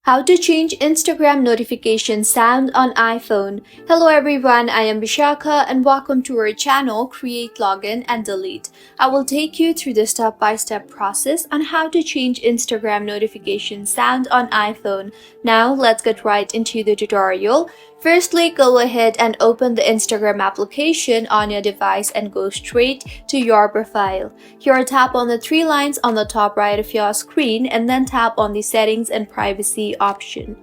How to change Instagram notification sound on iPhone. Hello everyone, I am Vishaka and welcome to our channel Create, Login and Delete. I will take you through the step-by-step process on how to change Instagram notification sound on iPhone. Now let's get right into the tutorial. Firstly, go ahead and open the Instagram application on your device and go straight to your profile. Here, tap on the three lines on the top right of your screen and then tap on the settings and privacy option.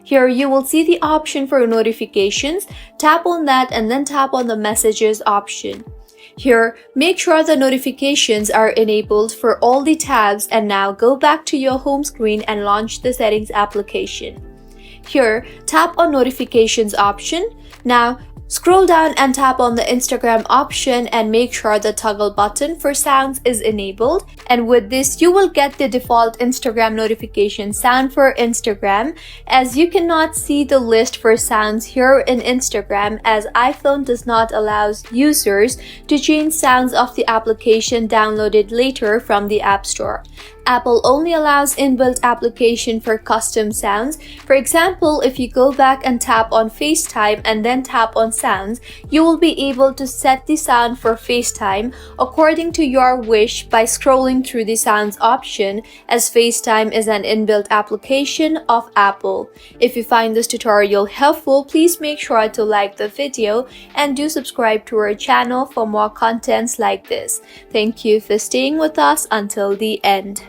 Here you will see the option for notifications. Tap on that and then tap on the messages option. Here, make sure the notifications are enabled for all the tabs and now go back to your home screen and launch the settings application. Here, tap on notifications option. Now, scroll down and tap on the Instagram option and make sure the toggle button for sounds is enabled. And with this, you will get the default Instagram notification sound for Instagram, as you cannot see the list for sounds here in Instagram, as iPhone does not allow users to change sounds of the application downloaded later from the App Store. Apple only allows inbuilt application for custom sounds. For example, if you go back and tap on FaceTime and then tap on sounds, you will be able to set the sound for FaceTime according to your wish by scrolling through the sounds option, as FaceTime is an inbuilt application of Apple. If you find this tutorial helpful, please make sure to like the video and do subscribe to our channel for more contents like this. Thank you for staying with us until the end.